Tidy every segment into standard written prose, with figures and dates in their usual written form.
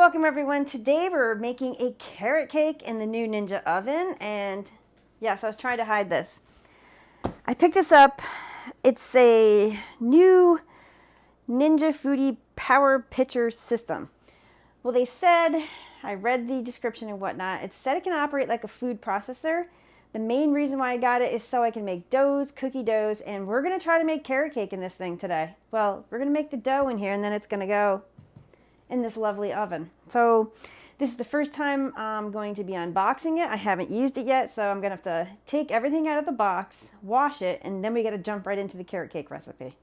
Welcome everyone. Today we're making a carrot cake in the new Ninja oven, and yes, I was trying to hide this. I picked this up. It's a new Ninja Foodi Power Pitcher system. Well, they said, I read the description and whatnot, it said it can operate like a food processor. The main reason why I got it is so I can make doughs, cookie doughs, and we're going to try to make carrot cake in this thing today. Well, we're going to make the dough in here, and then it's going to go in this lovely oven. So this is the first time I'm going to be unboxing it. I haven't used it yet, so I'm gonna have to take everything out of the box, wash it, and then we gotta jump right into the carrot cake recipe.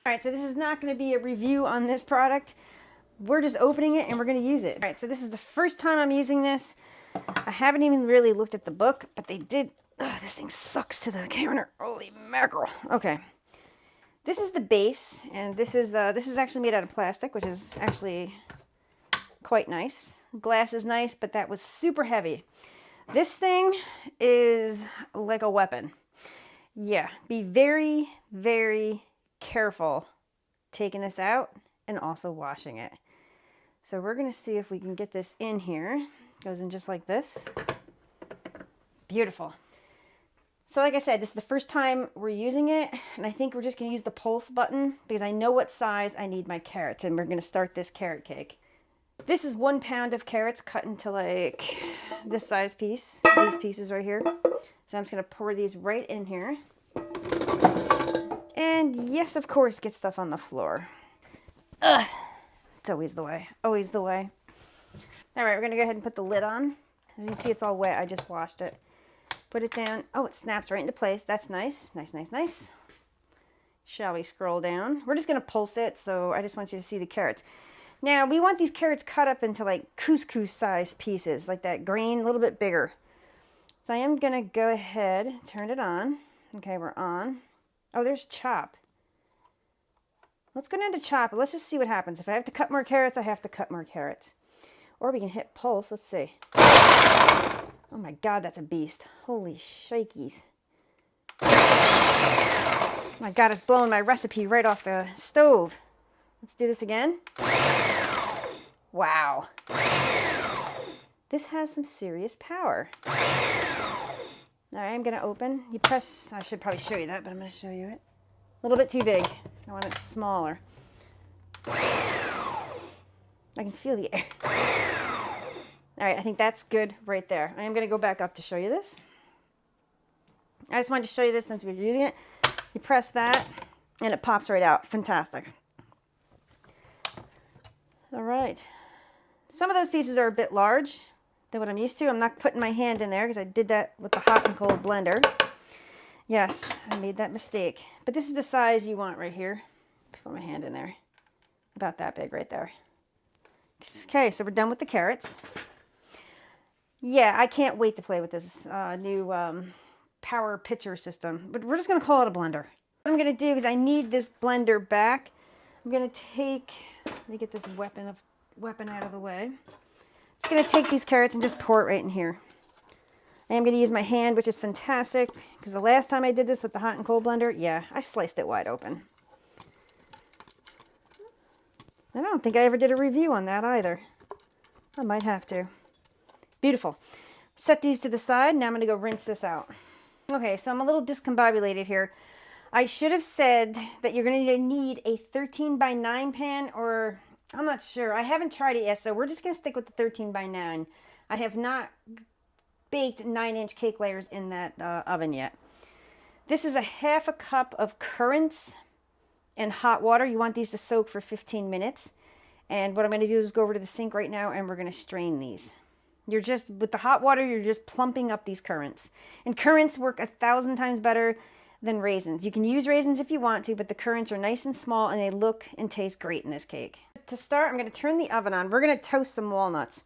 Alright, so this is not gonna be a review on this product. We're just opening it and we're gonna use it. Alright, so this is the first time I'm using this. I haven't even really looked at the book, but they did. This thing sucks to the counter. Holy mackerel. Okay. This is the base, and this is actually made out of plastic, which is actually quite nice. Glass is nice, but that was super heavy. This thing is like a weapon. Yeah, be very, very careful taking this out and also washing it. So we're going to see if we can get this in here. Goes in just like this. Beautiful. So like I said, this is the first time we're using it, and I think we're just going to use the pulse button because I know what size I need my carrots, and we're going to start this carrot cake. This is 1 pound of carrots cut into like this size piece, these pieces right here. So I'm just going to pour these right in here. And yes, of course, get stuff on the floor. Ugh, it's always the way, always the way. All right, we're going to go ahead and put the lid on. As you can see, it's all wet. I just washed it. Put it down. Oh, it snaps right into place. That's nice. Nice, nice, nice. Shall we scroll down? We're just going to pulse it, so I just want you to see the carrots. Now, we want these carrots cut up into like couscous size pieces, like that grain, a little bit bigger. So I am going to go ahead, turn it on. Okay, we're on. Oh, there's chop. Let's go down to chop. Let's just see what happens. If I have to cut more carrots, I have to cut more carrots. Or we can hit pulse. Let's see. Oh my God, that's a beast. Holy shikeys. My God, it's blowing my recipe right off the stove. Let's do this again. Wow. This has some serious power. All right, I'm gonna open. You press, I should probably show you that, but I'm gonna show you it. A little bit too big. I want it smaller. I can feel the air. All right, I think that's good right there. I am going to go back up to show you this. I just wanted to show you this since we're using it. You press that, and it pops right out. Fantastic. All right. Some of those pieces are a bit large than what I'm used to. I'm not putting my hand in there because I did that with the hot and cold blender. Yes, I made that mistake. But this is the size you want right here. Put my hand in there. About that big right there. Okay, so we're done with the carrots. Yeah, I can't wait to play with this new power pitcher system, but we're just going to call it a blender. What I'm going to do is I need this blender back. I'm going to take, let me get this weapon out of the way. I'm just going to take these carrots and just pour it right in here. I am going to use my hand, which is fantastic, because the last time I did this with the hot and cold blender, yeah, I sliced it wide open. I don't think I ever did a review on that either. I might have to. Beautiful. Set these to the side. Now I'm going to go rinse this out. Okay, so I'm a little discombobulated here. I should have said that you're going to need a 13 by 9 pan, or I'm not sure. I haven't tried it yet, so we're just going to stick with the 13 by 9. I have not baked 9-inch cake layers in that oven yet. This is a 1/2 cup of currants and hot water. You want these to soak for 15 minutes. And what I'm going to do is go over to the sink right now, and we're going to strain these. You're just, with the hot water, you're just plumping up these currants. And currants work 1,000 times better than raisins. You can use raisins if you want to, but the currants are nice and small, and they look and taste great in this cake. To start, I'm going to turn the oven on. We're going to toast some walnuts.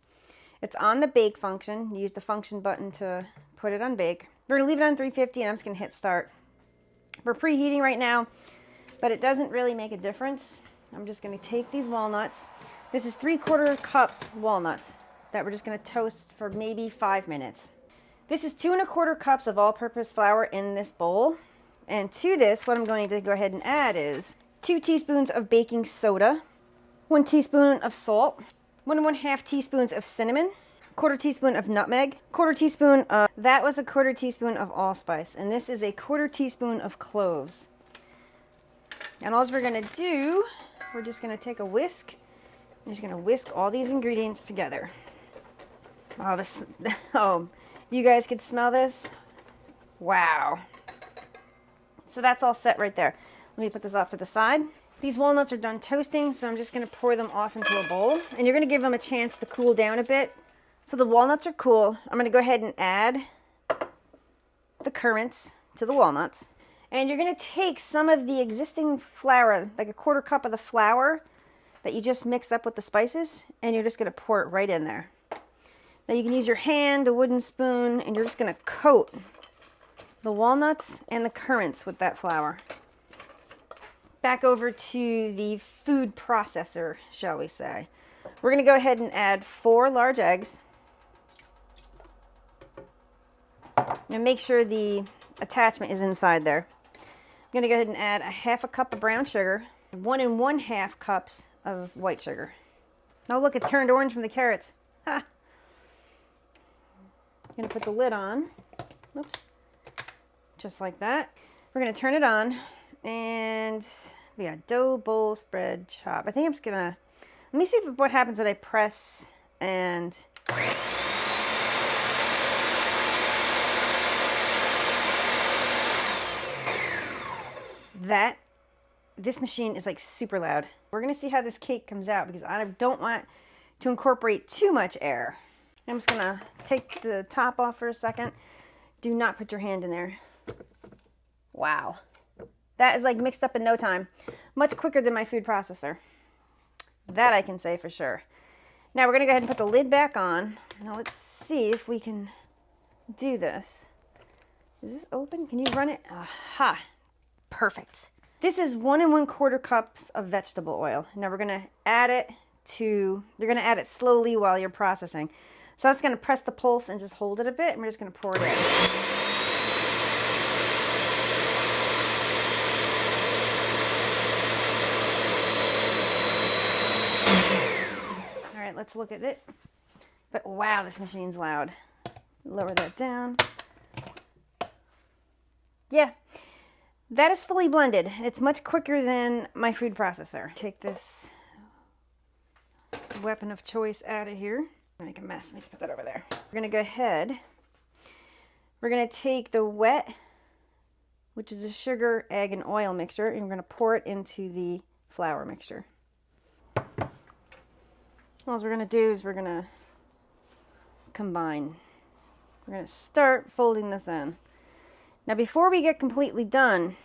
It's on the bake function. Use the function button to put it on bake. We're going to leave it on 350, and I'm just going to hit start. We're preheating right now, but it doesn't really make a difference. I'm just going to take these walnuts. This is 3/4 cup walnuts that we're just going to toast for maybe 5 minutes. This is 2 1/4 cups of all-purpose flour in this bowl. And to this, what I'm going to go ahead and add is 2 teaspoons of baking soda, 1 teaspoon of salt, 1½ teaspoons of cinnamon, 1/4 teaspoon of nutmeg, 1/4 teaspoon of, that was a 1/4 teaspoon of allspice, and this is a 1/4 teaspoon of cloves. And all we're gonna do, we're just gonna take a whisk. I'm just gonna whisk all these ingredients together. Oh, this, oh, you guys could smell this? Wow. So that's all set right there. Let me put this off to the side. These walnuts are done toasting, so I'm just gonna pour them off into a bowl, and you're gonna give them a chance to cool down a bit. So the walnuts are cool. I'm gonna go ahead and add the currants to the walnuts. And you're gonna take some of the existing flour, like a 1/4 cup of the flour that you just mixed up with the spices, and you're just gonna pour it right in there. Now you can use your hand, a wooden spoon, and you're just gonna coat the walnuts and the currants with that flour. Back over to the food processor, shall we say. We're gonna go ahead and add 4 large eggs. And make sure the attachment is inside there. I'm gonna go ahead and add a 1/2 cup of brown sugar, 1 1/2 cups of white sugar. Oh look, it turned orange from the carrots. Ha! I'm gonna put the lid on. Oops. Just like that. We're gonna turn it on, and we got dough, bowl, spread, chop. I think I'm just gonna, let me see what happens when I press and that, this machine is like super loud. We're gonna see how this cake comes out because I don't want to incorporate too much air. I'm just gonna take the top off for a second. Do not put your hand in there. Wow. That is like mixed up in no time. Much quicker than my food processor. That I can say for sure. Now we're gonna go ahead and put the lid back on. Now let's see if we can do this. Is this open? Can you run it? Aha. Perfect. This is 1 1/4 cups of vegetable oil. Now we're gonna add it to, you're gonna add it slowly while you're processing. So I'm just gonna press the pulse and just hold it a bit, and we're just gonna pour it in. All right, let's look at it. But wow, this machine's loud. Lower that down. Yeah. That is fully blended. It's much quicker than my food processor. Take this weapon of choice out of here. Make a mess. Let me just put that over there. We're gonna go ahead. We're gonna take the wet, which is a sugar, egg, and oil mixture, and we're gonna pour it into the flour mixture. All we're gonna do is we're gonna combine. We're gonna start folding this in. Now before we get completely done,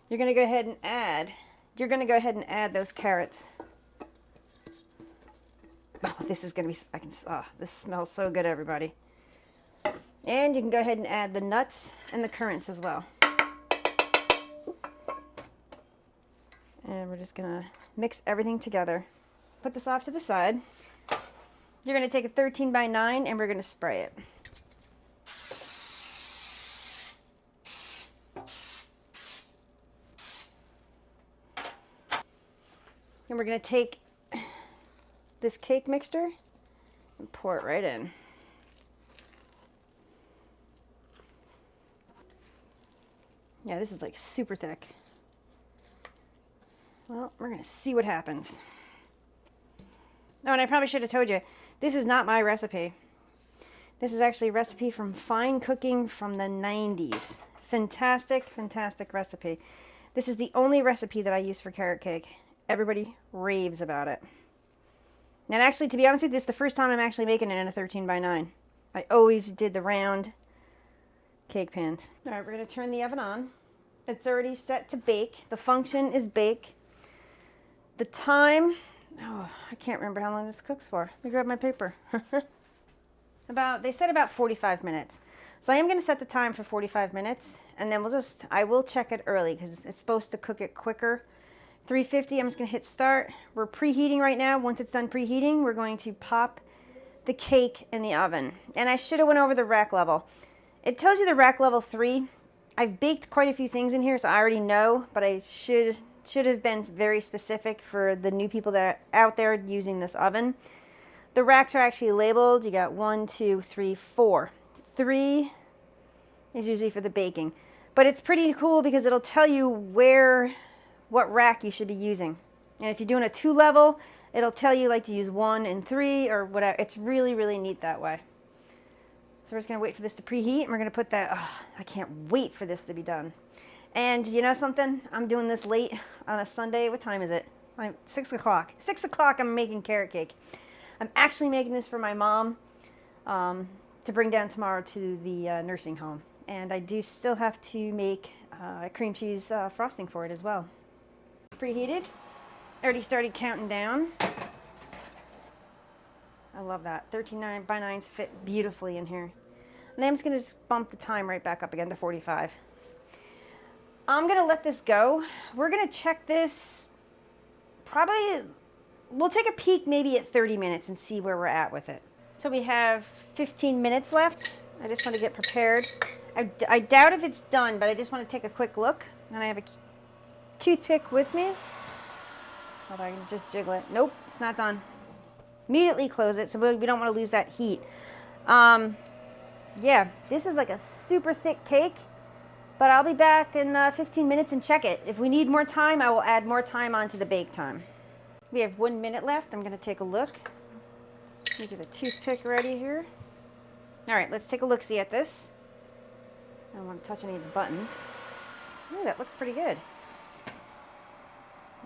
you're gonna go ahead and add those carrots. Oh, this is gonna be, this smells so good, everybody. And you can go ahead and add the nuts and the currants as well. And we're just gonna mix everything together. Put this off to the side. You're gonna take a 13x9 and we're gonna spray it. And we're gonna take this cake mixture and pour it right in. Yeah, this is like super thick. Well, we're gonna see what happens. Oh, and I probably should have told you, this is not my recipe. This is actually a recipe from Fine Cooking from the 90s. Fantastic, fantastic recipe. This is the only recipe that I use for carrot cake. Everybody raves about it. And actually, to be honest with you, this is the first time I'm actually making it in a 13x9. I always did the round cake pans. All right, we're gonna turn the oven on. It's already set to bake. The function is bake. The time, oh, I can't remember how long this cooks for. Let me grab my paper. They said about 45 minutes. So I am gonna set the time for 45 minutes, and then I will check it early because it's supposed to cook it quicker. 350, I'm just gonna hit start. We're preheating right now. Once it's done preheating, we're going to pop the cake in the oven. And I should have went over the rack level. It tells you the rack level 3. I've baked quite a few things in here, so I already know, but I should have been very specific for the new people that are out there using this oven. The racks are actually labeled. You got 1, 2, 3, 4. 3 is usually for the baking. But it's pretty cool because it'll tell you what rack you should be using. And if you're doing a 2-level, it'll tell you like to use 1 and 3 or whatever. It's really, really neat that way. So we're just gonna wait for this to preheat, and we're gonna put that, oh, I can't wait for this to be done. And you know something? I'm doing this late on a Sunday. What time is it? 6 o'clock. 6 o'clock, I'm making carrot cake. I'm actually making this for my mom to bring down tomorrow to the nursing home. And I do still have to make cream cheese frosting for it as well. It's preheated. I already started counting down. I love that. 13 by 9s fit beautifully in here. And I'm just going to bump the time right back up again to 45. I'm going to let this go. We're going to check this probably, we'll take a peek maybe at 30 minutes and see where we're at with it. So we have 15 minutes left. I just want to get prepared. I doubt if it's done, but I just want to take a quick look. And I have a toothpick with me. Hold on, I can just jiggle it. Nope, it's not done. Immediately close it so we don't want to lose that heat. Yeah, this is like a super thick cake, but I'll be back in 15 minutes and check it. If we need more time, I will add more time onto the bake time. We have 1 minute left. I'm going to take a look. Let me get a toothpick ready here. All right, let's take a look-see at this. I don't want to touch any of the buttons. Ooh, that looks pretty good.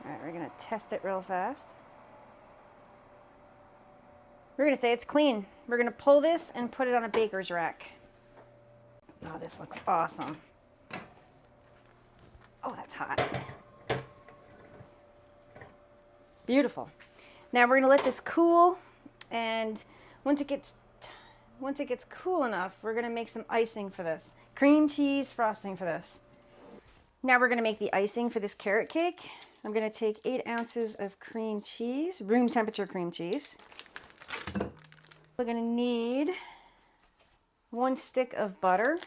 All right, we're going to test it real fast. We're going to say it's clean. We're going to pull this and put it on a baker's rack. Oh, this looks awesome. Oh, that's hot. Beautiful. Now we're going to let this cool, and once it gets cool enough, we're going to make some icing for this. Cream cheese frosting for this. Now we're going to make the icing for this carrot cake. I'm going to take 8 ounces of cream cheese, room temperature cream cheese. We're going to need 1 stick of butter,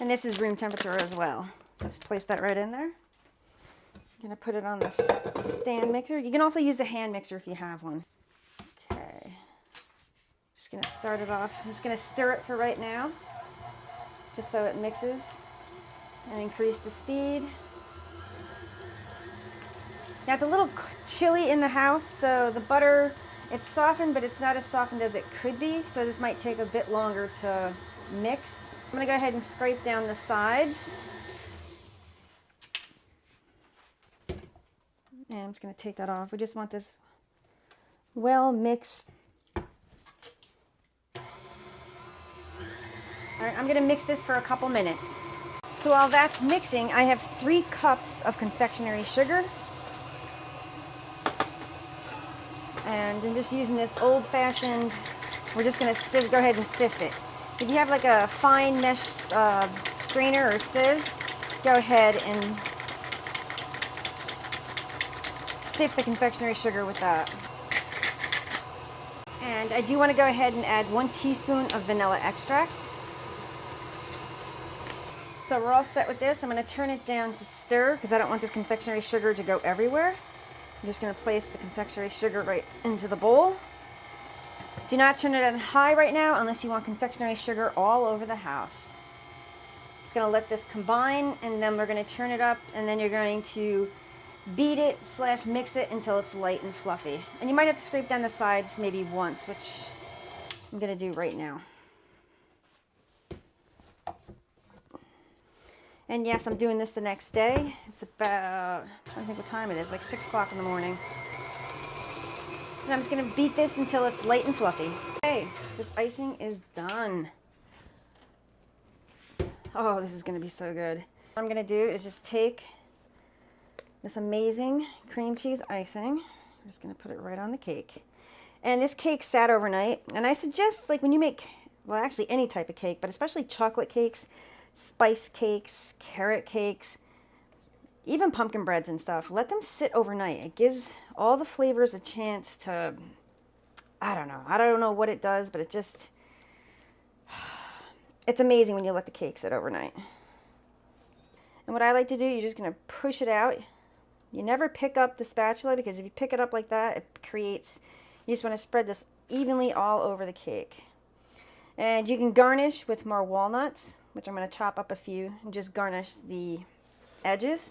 and this is room temperature as well. Just place that right in there. I'm going to put it on the stand mixer. You can also use a hand mixer if you have one. Okay. Just going to start it off. I'm just going to stir it for right now, just so it mixes, and increase the speed. Now it's a little chilly in the house, so the butter, it's softened, but it's not as softened as it could be, so this might take a bit longer to mix. I'm going to go ahead and scrape down the sides. And I'm just going to take that off. We just want this well mixed. All right, I'm going to mix this for a couple minutes. So while that's mixing, I have 3 cups of confectionery sugar. And I'm just using this old-fashioned, we're just going to go ahead and sift it. If you have like a fine mesh strainer or sieve, go ahead and sift the confectionery sugar with that. And I do want to go ahead and add 1 teaspoon of vanilla extract. So we're all set with this. I'm going to turn it down to stir because I don't want this confectionery sugar to go everywhere. I'm just going to place the confectionery sugar right into the bowl. Do not turn it on high right now unless you want confectionery sugar all over the house. Just going to let this combine, and then we're going to turn it up, and then you're going to beat it / mix it until it's light and fluffy. And you might have to scrape down the sides maybe once, which I'm going to do right now. And yes, I'm doing this the next day. It's about, I'm trying to think what time it is, like 6 o'clock in the morning. And I'm just going to beat this until it's light and fluffy. Okay, this icing is done. Oh, this is going to be so good. What I'm going to do is just take this amazing cream cheese icing. I'm just going to put it right on the cake. And this cake sat overnight. And I suggest, like when you make, well, actually any type of cake, but especially chocolate cakes, spice cakes, carrot cakes, even pumpkin breads and stuff, let them sit overnight. It gives all the flavors a chance to, I don't know what it does, but it just, it's amazing when you let the cake sit overnight. And what I like to do, you're just going to push it out. You never pick up the spatula, because if you pick it up like that, it creates, you just want to spread this evenly all over the cake. And you can garnish with more walnuts, which I'm going to chop up a few and just garnish the edges.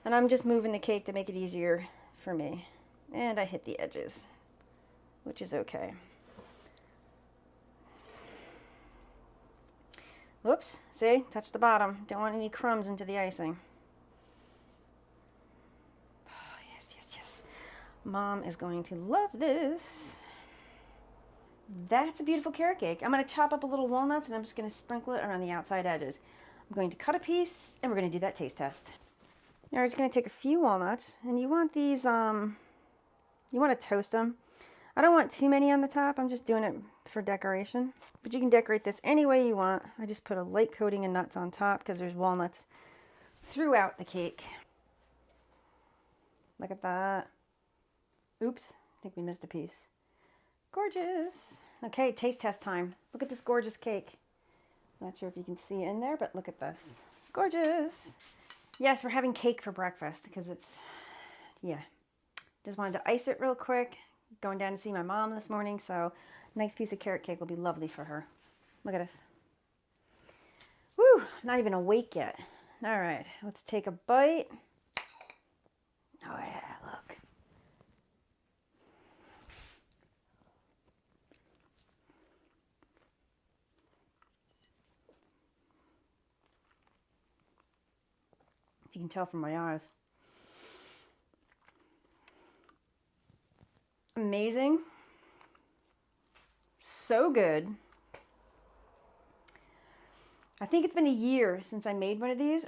And I'm just moving the cake to make it easier for me. And I hit the edges, which is okay. Whoops, see, touch the bottom. Don't want any crumbs into the icing. Oh, yes, yes, yes. Mom is going to love this. That's a beautiful carrot cake. I'm going to chop up a little walnuts and I'm just going to sprinkle it around the outside edges. I'm going to cut a piece and we're going to do that taste test. Now we're just going to take a few walnuts, and you want these, you want to toast them. I don't want too many on the top. I'm just doing it for decoration. But you can decorate this any way you want. I just put a light coating of nuts on top because there's walnuts throughout the cake. Look at that. Oops, I think we missed a piece. Gorgeous. Okay, taste test time. Look at this gorgeous cake. Not sure if you can see it in there, but look at this. Gorgeous. Yes, we're having cake for breakfast because it's, yeah. Just wanted to ice it real quick. Going down to see my mom this morning, so a nice piece of carrot cake will be lovely for her. Look at this. Woo, not even awake yet. All right, let's take a bite. Oh yeah, look. You can tell from my eyes. Amazing. So good. I think it's been a year since I made one of these.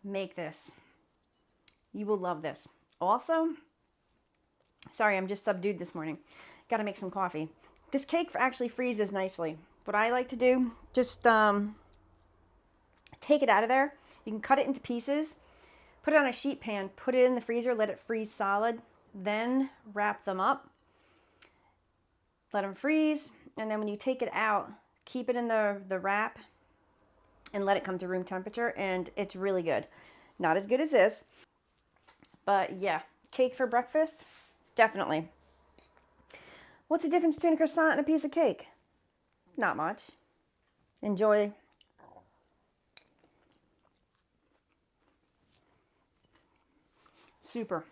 Make this. You will love this. Also, sorry, I'm just subdued this morning. Got to make some coffee. This cake actually freezes nicely. What I like to do, just take it out of there. You can cut it into pieces, put it on a sheet pan, put it in the freezer, let it freeze solid, then wrap them up, let them freeze, and then when you take it out, keep it in the wrap and let it come to room temperature, and it's really good. Not as good as this, but yeah, cake for breakfast, definitely. What's the difference between a croissant and a piece of cake? Not much. Enjoy. Super.